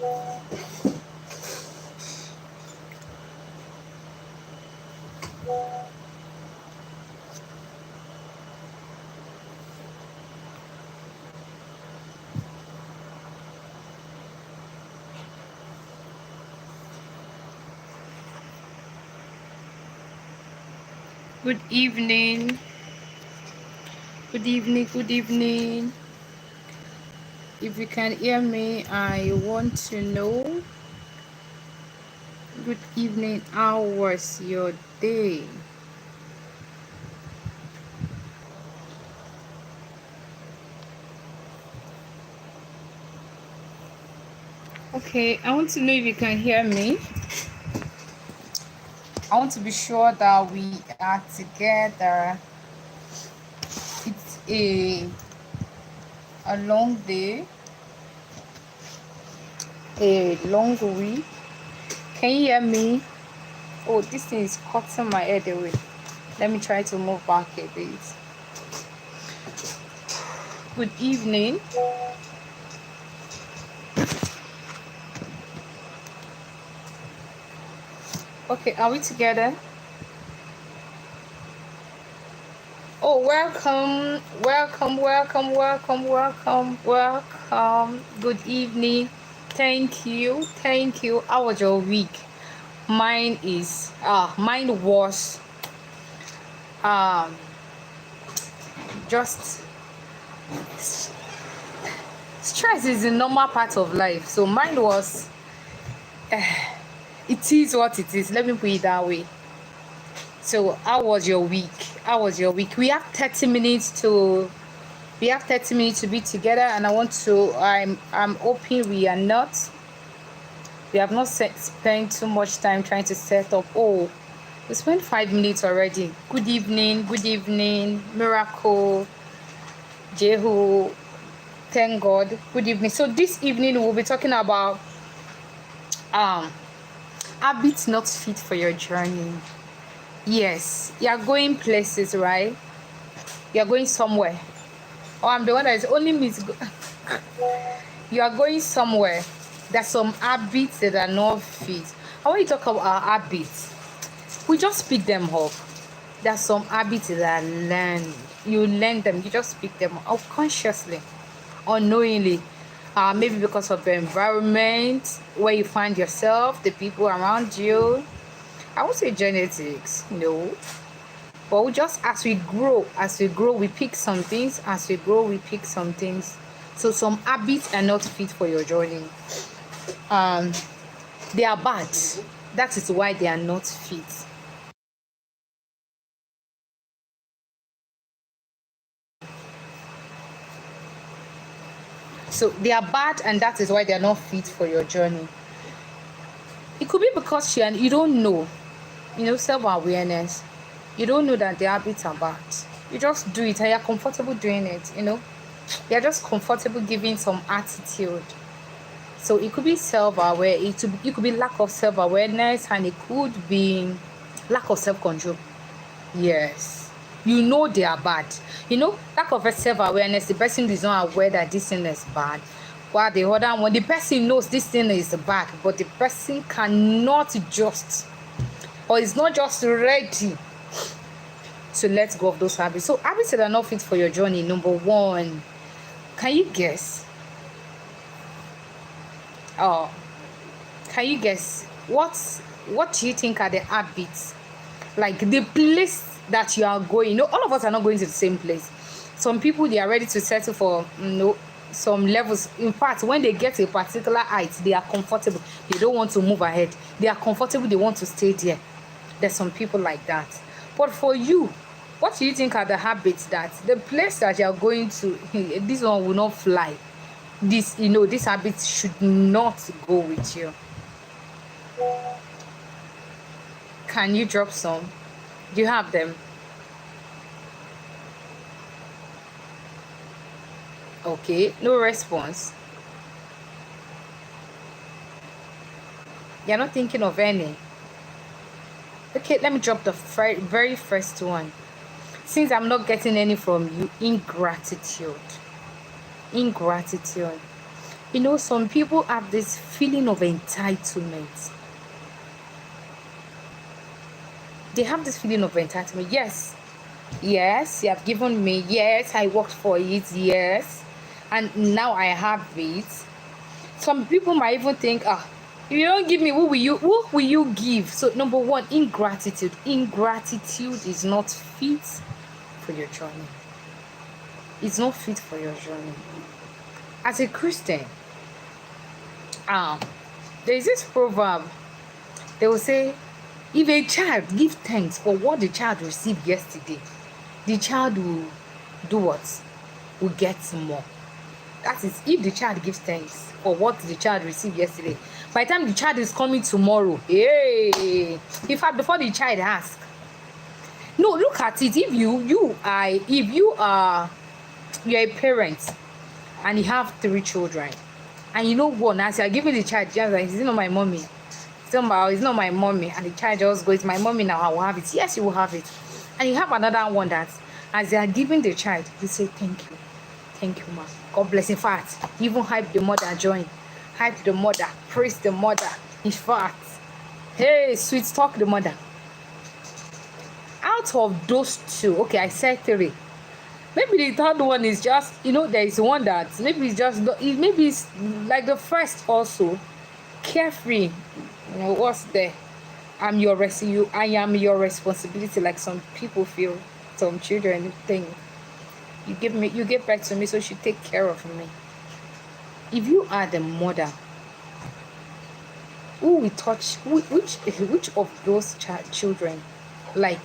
Good evening. Good evening. Good evening. If you can hear me, I want to know. Good evening. How was your day? Okay, I want to know if you can hear me. I want to be sure that we are together. It's a long day, a long week. Can you hear me? Oh, this thing is cutting my head away. Let me try to move back a bit. Good evening. Okay, are we together? Oh, welcome, welcome, welcome, welcome, welcome, welcome. Good evening. Thank you, thank you. How was your week? Mine was um just stress is a normal part of life. So mine was it is what it is. Let me put it that way. So how was your week? How was your week? We have 30 minutes to be together, and I'm hoping we are not. We have not spent too much time trying to set up. Oh, we spent 5 minutes already. Good evening, Miracle, Jehu. Thank God. Good evening. So this evening we'll be talking about um habits not fit for your journey. Yes, you are going places, right? You are going somewhere. Oh, I'm the one that is only me to go. You are going somewhere. There's some habits that are not fit. And when you talk about our habits, we just pick them up. There's some habits that are learned. You learn them, you just pick them up consciously, unknowingly. Maybe because of the environment where you find yourself, the people around you. I would say genetics, no. But we just as we grow, we pick some things. As we grow, we pick some things. So some habits are not fit for your journey. Um, they are bad. That is why they are not fit. So they are bad, and that is why they are not fit for your journey. It could be because you don't know, self-awareness. You don't know that the habits are bad. You just do it, and you're comfortable doing it. You're just comfortable giving some attitude. So it could be self-aware. It could be lack of self-awareness, and it could be lack of self-control. Yes, they are bad. Lack of self-awareness. The person is not aware that this thing is bad. While the other one, the person knows this thing is bad, but the person cannot just, or is not just ready to let go of those habits. So habits that are not fit for your journey. Number one, can you guess? Oh, can you guess what do you think are the habits, like the place that you are going? All of us are not going to the same place. Some people, they are ready to settle for some levels. In fact, when they get to a particular height, they are comfortable. They don't want to move ahead. They are comfortable. They want to stay there. There's some people like that. But for you, what do you think are the habits that the place that you are going to, this one will not fly? These habits should not go with you. Can you drop some? Do you have them? Okay, no response. You're not thinking of any. Okay, let me drop the very first one. Since I'm not getting any from you, ingratitude. Some people have this feeling of entitlement. They have this feeling of entitlement. Yes, yes, you have given me. Yes, I worked for it. Yes, and now I have it. Some people might even think, if you don't give me, who will you give? So number one, ingratitude. Ingratitude is not fit for your journey. It's not fit for your journey. As a Christian, there is this proverb. They will say, if a child give thanks for what the child received yesterday, the child will do what? Will get more. That is, if the child gives thanks for what the child received yesterday, by the time the child is coming tomorrow, hey, in fact, before the child asks, no, look at it. If you're a parent and you have 3 children, and you know one, as you're giving the child, just like, it's not my mommy. It's not my mommy, and the child just goes, my mommy, now I will have it. Yes, you will have it. And you have another one that, as they are giving the child, you say, thank you, ma. God bless. In fact, even hype the mother, join. Hype the mother, praise the mother. In fact, hey, sweet talk the mother. Out of those 2, okay, I said 3. Maybe the third one is just, there is one that maybe it's just, maybe it's like the first also, carefree. What's there? I am your responsibility. Like some people feel, some children think, you give back to me, so you should take care of me. If you are the mother, who will touch which of those children, like,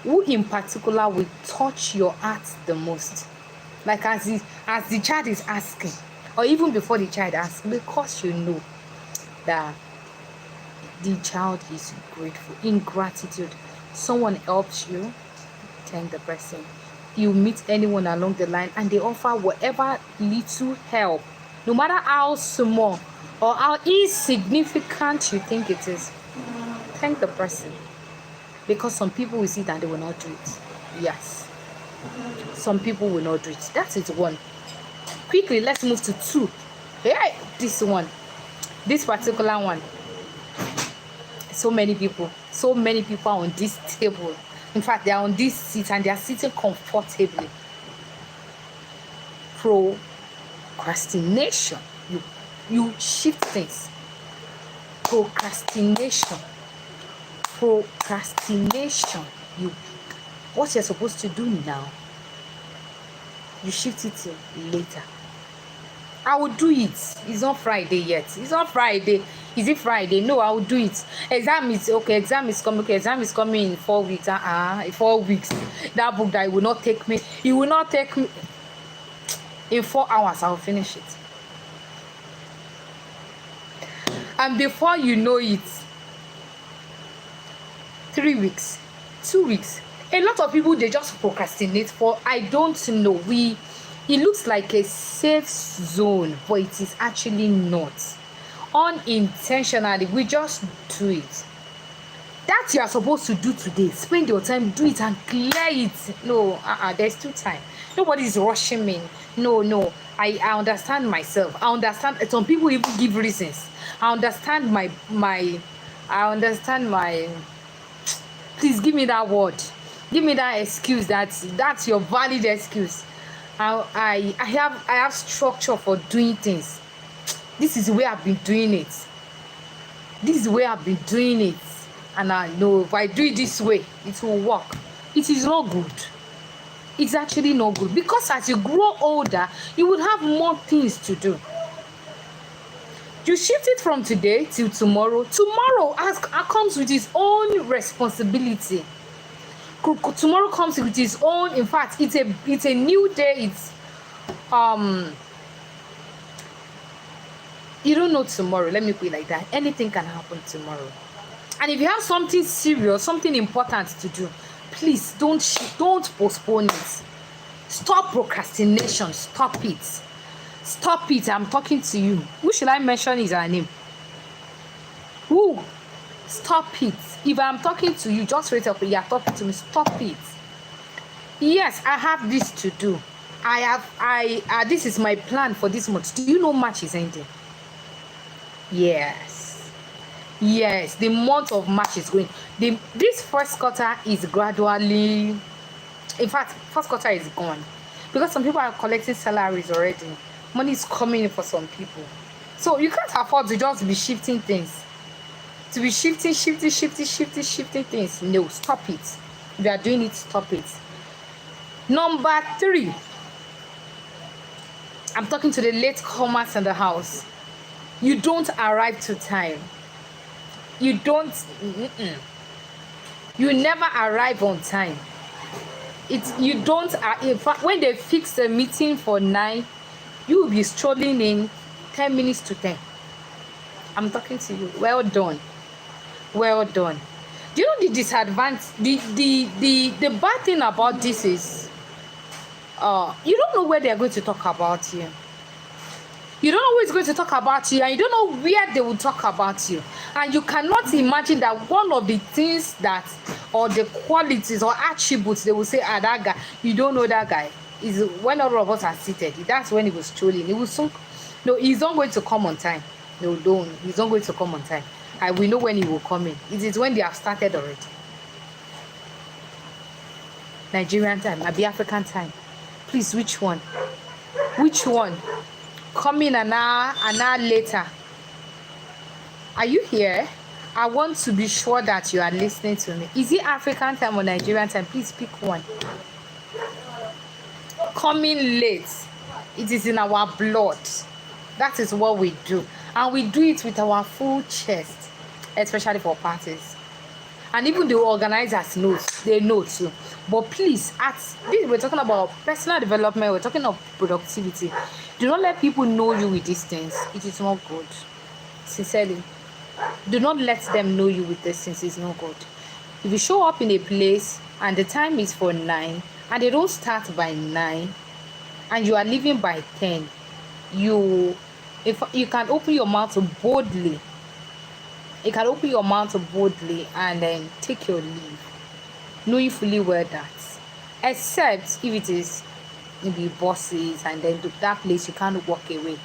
who in particular will touch your heart the most? Like, as the child is asking, or even before the child asks, because you know that the child is grateful. In gratitude, someone helps you, thank the person. You meet anyone along the line and they offer whatever little help, no matter how small or how insignificant you think it is, thank the person. Because some people will see that they will not do it. Yes, some people will not do it. That is one. Quickly, let's move to 2. Hey, this particular one. So many people are on this table. In fact, they are on this seat and they are sitting comfortably. Procrastination. You shift things. Procrastination. What you're supposed to do now, you shift it till later. I will do it. It's not Friday yet. It's not Friday. Is it Friday? No, I will do it. Exam is coming. Okay, exam is coming in 4 weeks. 4 weeks. That book that it will not take me in 4 hours. I will finish it. And before you know it, 3 weeks, 2 weeks. A lot of people, they just procrastinate for, I don't know. It looks like a safe zone, but it is actually not. Unintentionally, we just do it. That you are supposed to do today, spend your time, do it and clear it. No, there's still time. Nobody is rushing me. No. I understand myself. I understand. Some people even give reasons. I understand my. Please give me that word. Give me that excuse. That's your valid excuse. I have structure for doing things. This is the way I've been doing it. And I know if I do it this way, it will work. It is not good. It's actually not good, because as you grow older, you will have more things to do. You shift it from today till tomorrow. Tomorrow comes with its own responsibility. Tomorrow comes with its own. In fact, it's a new day. You don't know tomorrow. Let me put it like that. Anything can happen tomorrow. And if you have something serious, something important to do, please don't postpone it. Stop procrastination. Stop it. I'm talking to you. Who should I mention is her name? Who? Stop it. If I'm talking to you, just wait up. You're talking to me. Stop it. Yes, I have this to do. This is my plan for this month. Do you know March is ending? Yes. Yes, the month of March is going. This first quarter is gradually, in fact, first quarter is gone because some people are collecting salaries already. Money is coming in for some people. So you can't afford to just be shifting things. To be shifting things. No, stop it. If you are doing it, stop it. Number 3. I'm talking to the late comers in the house. You don't arrive to time. You don't. You never arrive on time. You don't. In fact, when they fix the meeting for 9, you will be strolling in 10 minutes to 10. I'm talking to you. Well done. Well done. Do you know the disadvantage? The bad thing about this is, you don't know where they are going to talk about you. You don't know who is going to talk about you, and you don't know where they will talk about you. And you cannot imagine that one of the things that, or the qualities or attributes they will say, that guy, you don't know that guy, is when all of us are seated. That's when he was trolling. He was so, no, he's not going to come on time. No, don't. He's not going to come on time. We know when he will come in. It is when they have started already. Nigerian time, maybe African time. Please, which one? Which one? Come in an hour later. Are you here? I want to be sure that you are listening to me. Is it African time or Nigerian time? Please pick one. Coming late. It is in our blood. That is what we do. And we do it with our full chest, especially for parties. And even the organizers know, they know too. But please, we're talking about personal development, we're talking of productivity. Do not let people know you with these things. It is not good. Sincerely. Do not let them know you with these things. It's not good. If you show up in a place and the time is for 9 and they don't start by 9 and you are leaving by 10, if you can open your mouth boldly. You can open your mouth boldly and then take your leave, knowing fully well that, except if it is maybe bosses and then to that place you can't walk away.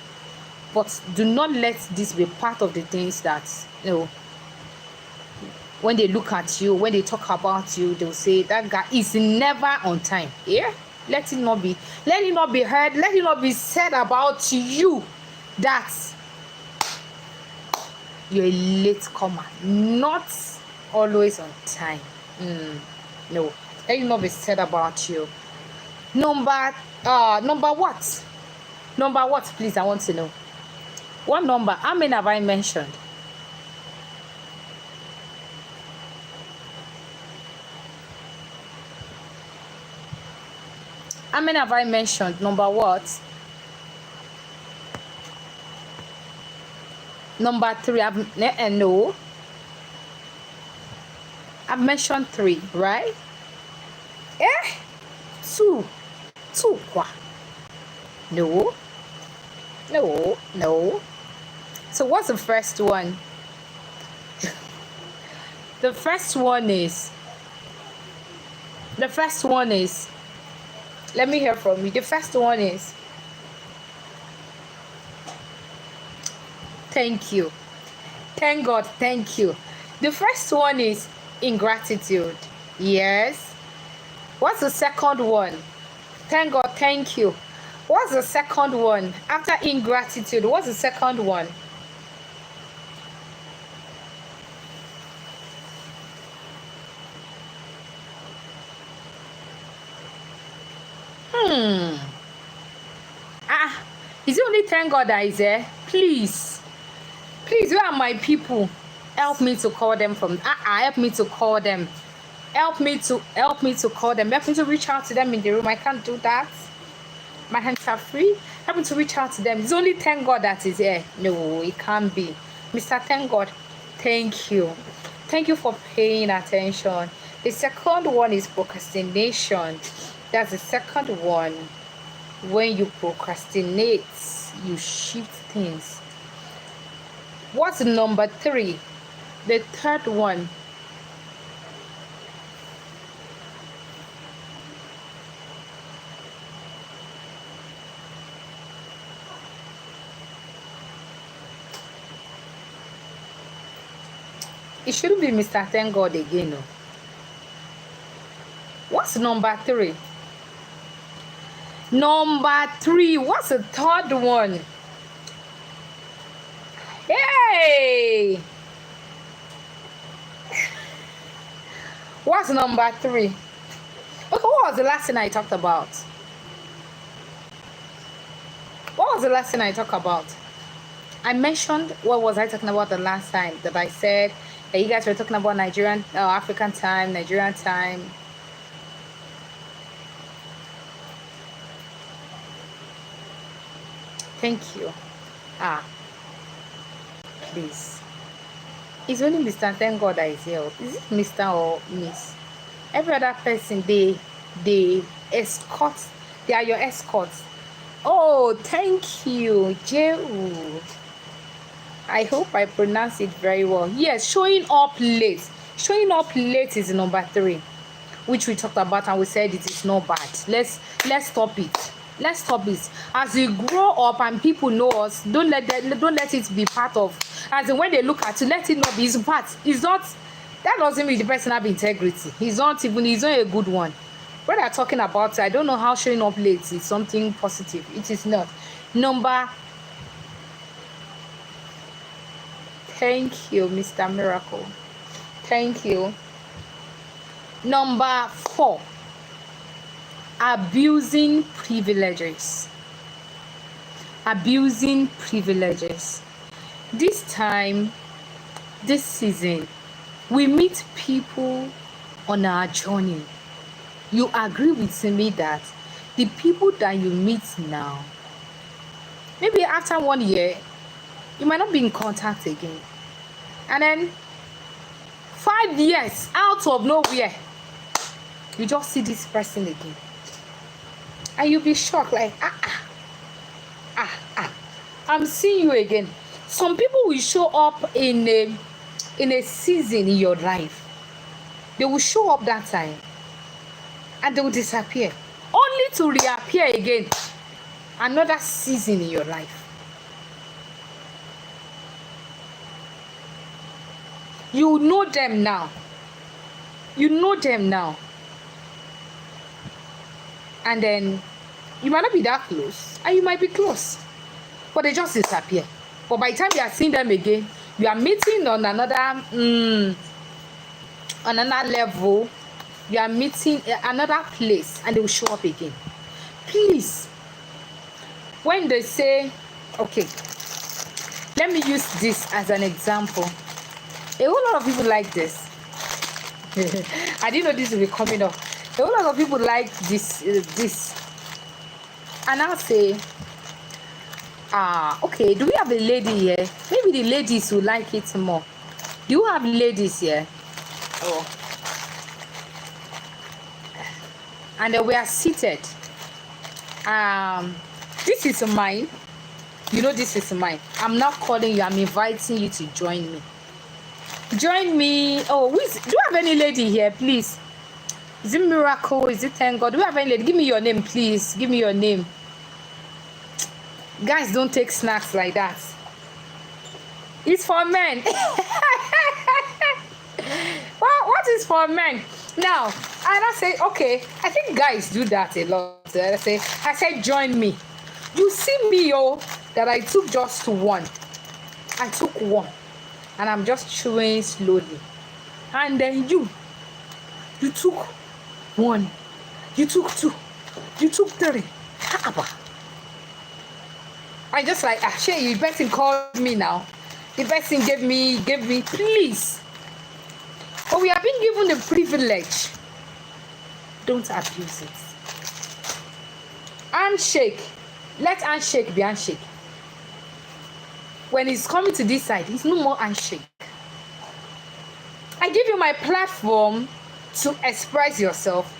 But do not let this be part of the things that, when they look at you, when they talk about you, they'll say that guy is never on time. Yeah, let it not be heard, let it not be said about you that you're a late comer, not always on time. No, let it not be said about you. Number what? Number what, please? I want to know. What number? How many have I mentioned? How many have I mentioned? Number what? Number 3. No. I've mentioned 3, right? 2. No. So what's the first one? The first one is, let me hear from you. The first one is, thank you. Thank God, thank you. The first one is ingratitude. Yes. What's the second one? Thank God, thank you. What's the second one? After ingratitude, what's the second one? Is it only thank God that is there? Please, where are my people? Help me to call them from. Help me to call them. Help me to call them. Help me to reach out to them in the room. I can't do that. My hands are free. Help me to reach out to them. It's only thank God that is here. No, it can't be. Mr. Thank God, thank you. Thank you for paying attention. The second one is procrastination. That's the second one. When you procrastinate, you shift things. What's number 3? The third one. It shouldn't be Mr. Thank God again. No. What's number 3? Number 3. What's the third one? Hey! What's number 3? Okay, what was the last thing I talked about? What was the last thing I talked about? I mentioned, what was I talking about the last time that I said that you guys were talking about Nigerian, African time, Nigerian time. Thank you. Please. It's only Mr. Thank God that is here. Is it Mr. or Miss? Every other person, they escort. They are your escorts. Oh, thank you, Jehu. I hope I pronounce it very well. Yes, showing up late. Showing up late is number 3, which we talked about and we said it is not bad. Let's stop it. Let's stop it. As we grow up and people know us, don't let it be part of. As in when they look at you, let it not be his part. It's not. That doesn't mean the person have integrity. He's not a good one. When they're talking about, I don't know how showing up late is something positive. It is not. Number. Thank you, Mr. Miracle. Thank you. Number 4. Abusing privileges. Abusing privileges. This time, this season, we meet people on our journey. You agree with me that the people that you meet now, maybe after 1 year, you might not be in contact again. And then 5 years out of nowhere, you just see this person again. And you'll be shocked, like, I'm seeing you again. Some people will show up in a season in your life. They will show up that time and they will disappear, only to reappear again another season in your life. You know them now. You know them now. And then you might not be that close, and you might be close, but they just disappear. But by the time you are seeing them again, you are meeting on another level. You are meeting another place, and they will show up again. Please, when they say, okay, let me use this as an example. A whole lot of people like this. I didn't know this would be coming up. A whole lot of people like this. And I'll say, okay, do we have a lady here? Maybe the ladies will like it more. Do you have ladies here? Oh. And we are seated. This is mine. You know this is mine. I'm not calling you. I'm inviting you to join me. Join me. Oh, do you have any lady here, please? Is it Miracle? Is it Thank God? Do we have any lady? Give me your name, please. Give me your name. Guys, don't take snacks like that. It's for men. What is for men? Now, and I say, okay, I think guys do that a lot. I say, join me. You see me, that I took just one. I took one. And I'm just chewing slowly. And then you took one. You took two. You took three. I just like, Shay, the person called me now. The person gave me, please. But we have been given the privilege. Don't abuse it. Handshake. Let handshake be handshake. When it's coming to this side, it's no more handshake. I give you my platform to express yourself.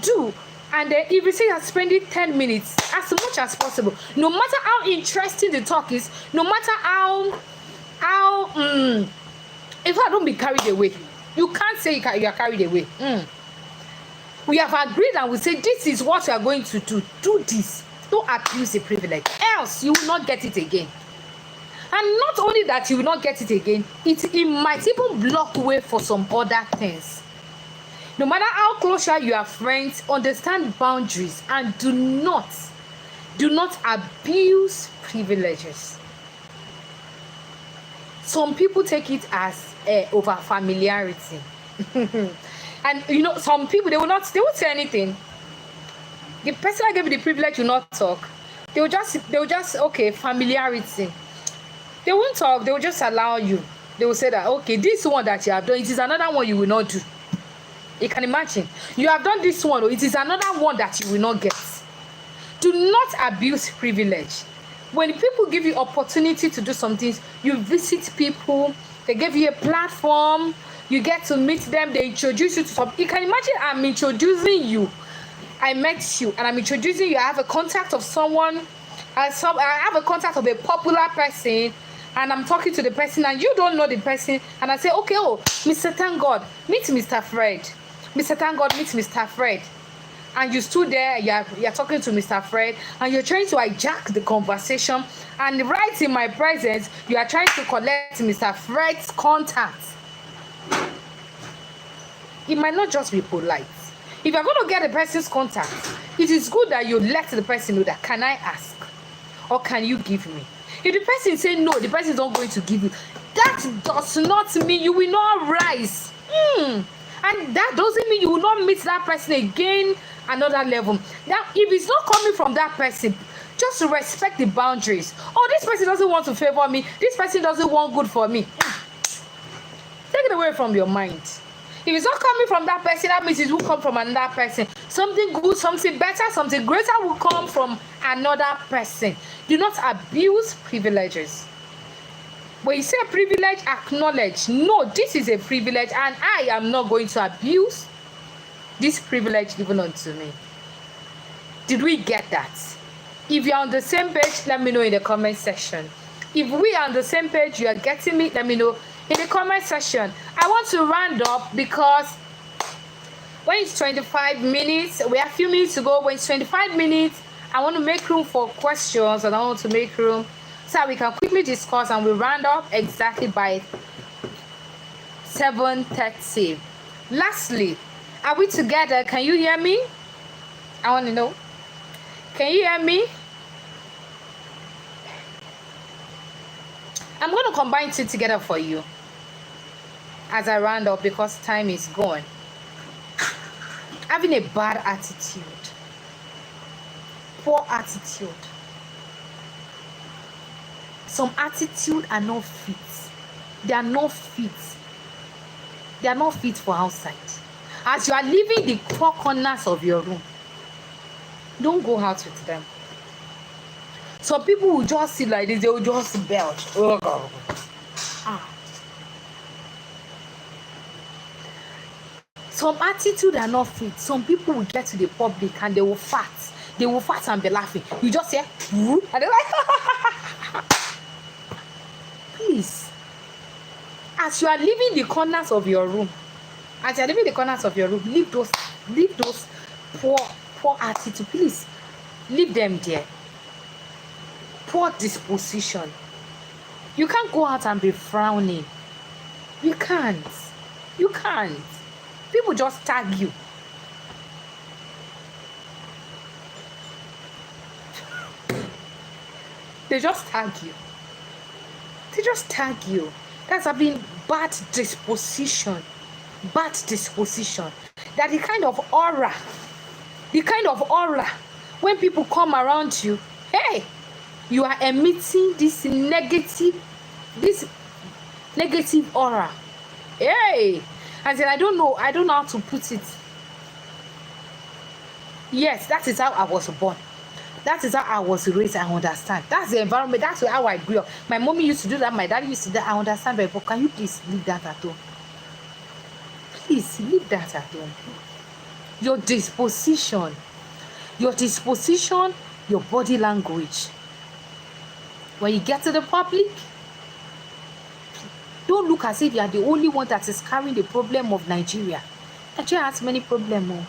Do. And then if you say you're spending 10 minutes, as much as possible, no matter how interesting the talk is, no matter how if I don't be carried away, you can't say you are carried away. We have agreed and we say this is what we are going to do. Do this. Don't abuse the privilege. Else you will not get it again. And not only that, you will not get it again, it might even block way for some other things. No matter how close you are friends, understand boundaries and do not abuse privileges. Some people take it as over familiarity. And you know, some people they won't say anything. The person that gave you the privilege will not talk. They will just okay, familiarity. They won't talk, they will just allow you. They will say that okay, this one that you have done, it is another one you will not do. You can imagine. You have done this one, it is another one that you will not get. Do not abuse privilege. When people give you opportunity to do some things, you visit people, they give you a platform, you get to meet them, they introduce you to some. You can imagine I'm introducing you. I met you and I'm introducing you. I have a contact of someone. I have a contact of a popular person, and I'm talking to the person, and you don't know the person. And I say, okay, oh, Mr. Thank God, meet Mr. Fred. Mr. Thank God, meet Mr. Fred. And you stood there, you're talking to Mr. Fred, and you're trying to hijack the conversation. And right in my presence, you are trying to collect Mr. Fred's contact. It might not just be polite. If you're going to get a person's contact, it is good that you let the person know that, can I ask? Or can you give me? If the person say no, the person is not going to give you. That does not mean you will not rise. And that doesn't mean you will not meet that person again another level. Now, if it's not coming from that person, just respect the boundaries. Oh, this person doesn't want to favor me. This person doesn't want good for me. Take it away from your mind. If it's not coming from that person, that means it will come from another person. Something good, something better, something greater will come from another person. Do not abuse privileges. When you say privilege, acknowledge. No, this is a privilege and I am not going to abuse this privilege given unto me. Did we get that? If you're on the same page, let me know in the comment section. If we are on the same page, you are getting me, let me know in the comment section. I want to round up because when it's 25 minutes, we have a few minutes to go. When it's 25 minutes, I want to make room for questions and I want to make room so we can quickly discuss and we round up exactly by 7:30. Lastly, are we together? Can you hear me? I want to know. Can you hear me? I'm going to combine two together for you as I round up because time is gone. Having a bad attitude, poor attitude. Some attitude are not fit. They are not fit. They are not fit for outside. As you are leaving the four corners of your room, don't go out with them. Some people will just sit like this, they will just belch. Oh God. Some attitude are not fit. Some people will get to the public and they will fart. They will fart and be laughing. You just hear, and they're like, please. As you are leaving the corners of your room, leave those poor attitude. Please, leave them there. Poor disposition. You can't go out and be frowning. You can't. People just tag you. They just tag you. That's having bad disposition. That the kind of aura, when people come around you, hey, you are emitting this negative aura. Hey, and then I don't know how to put it. Yes, that is how I was born. That is how I was raised. I understand. That's the environment. That's how I grew up. My mommy used to do that. My daddy used to do that. I understand, but can you please leave that at home? Please leave that at home. Your disposition, your body language. When you get to the public, don't look as if you are the only one that is carrying the problem of Nigeria. Nigeria has many problems.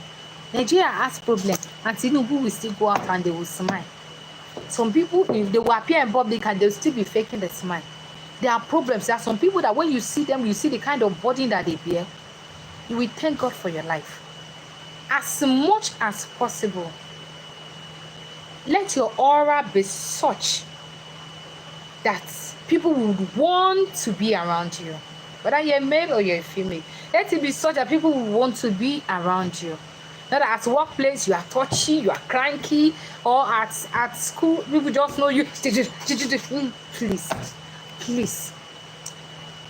Nigeria has problems, and Tinubu will still go out and they will smile. Some people, if they will appear in public and they'll still be faking the smile. There are problems. There are some people that when you see them, you see the kind of body that they bear, you will thank God for your life. As much as possible, let your aura be such that people would want to be around you. Whether you're a male or you're a female, let it be such that people will want to be around you. Not that at workplace you are touchy, you are cranky, or at school people just know you. Please.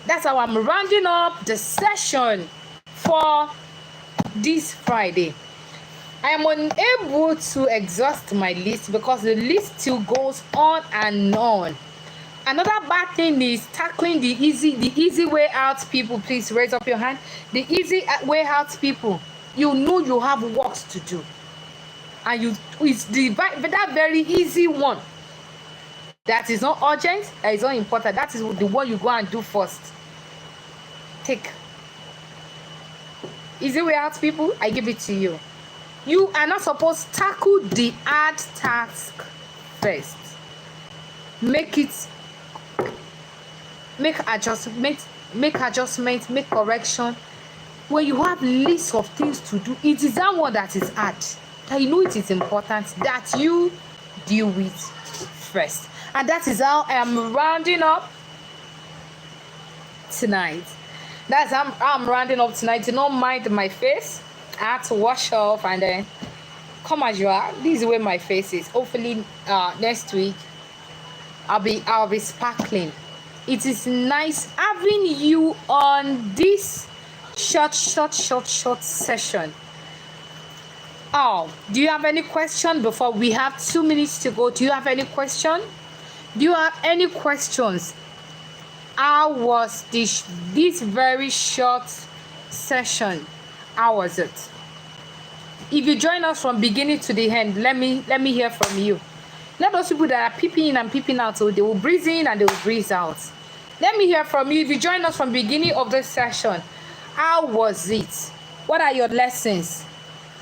That's how I'm rounding up the session for this Friday. I am unable to exhaust my list because the list still goes on and on. Another bad thing is tackling the easy way out people. Please raise up your hand. The easy way out people. You know you have works to do, and it's that very easy one that is not urgent, that is not important. That is the one you go and do first. Take easy way out people. I give it to you. You are not supposed to tackle the hard task first. Make adjustments, make correction. When you have lists of things to do, it is that one that is hard, that you know it is important, that you deal with first. And that is how I am rounding up tonight. That's how I'm rounding up tonight. Do not mind my face. I had to wash off and then come as you are. This is the way my face is. Hopefully next week I'll be sparkling. It is nice having you on this short session. Do you have any question before we have 2 minutes to go? Do you have any question? Do you have any questions? How was this very short session? How was it? If you join us from beginning to the end, let me hear from you. Not those people that are peeping in and peeping out, so they will breathe in and they will breathe out. Let me hear from you. If you join us from beginning of this session, how was it? What are your lessons?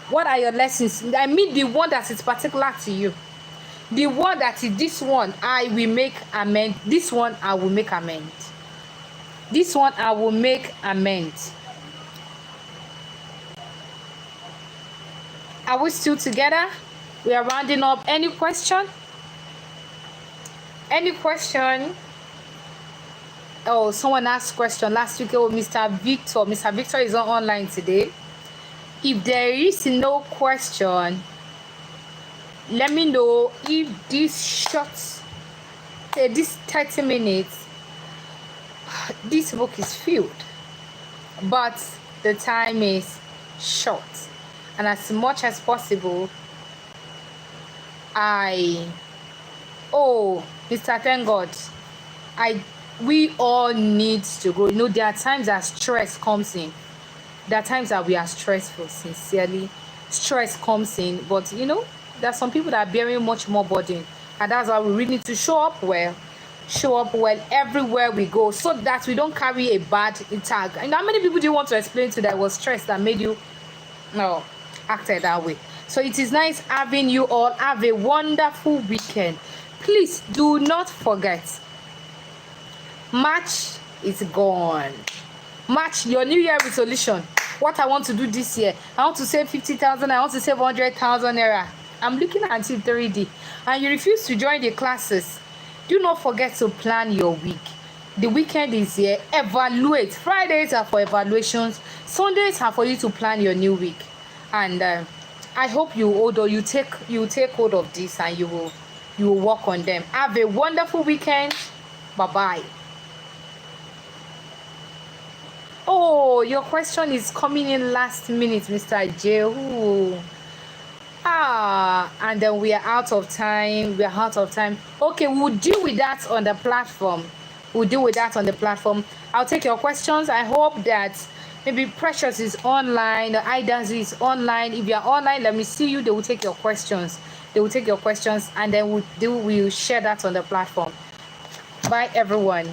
What are your lessons? I mean the one that is particular to you. The one that is this one, I will make amend. This one, I will make amend. This one, I will make amend. Are we still together? We are rounding up. Any question? Any question? Oh, someone asked question last week. Oh, Mr. Victor is not online today. If there is no question, let me know if this short, this 30 minutes, this book is filled, but the time is short. And as much as possible, Mr. Thank God, we all need to grow. You know, there are times that stress comes in. There are times that we are stressful, sincerely. Stress comes in, but you know, there are some people that are bearing much more burden. And that's why we really need to show up well everywhere we go, so that we don't carry a bad tag. And how many people do you want to explain to that was stress that made you acted that way? So it is nice having you all. Have a wonderful weekend. Please do not forget, March is gone. March, your New Year resolution. What I want to do this year. I want to save 50,000. I want to save 100,000 naira. I'm looking at it 3D. And you refuse to join the classes. Do not forget to plan your week. The weekend is here. Evaluate. Fridays are for evaluations. Sundays are for you to plan your new week. And I hope you take hold of this and you will work on them. Have a wonderful weekend. Bye-bye. Oh, your question is coming in last minute, Mr. J. And then we are out of time. Okay, we'll deal with that on the platform. I'll take your questions. I hope that maybe Precious is online, Idazu is online. If you are online, let me see you. They will take your questions. And then we'll share that on the platform. Bye, everyone.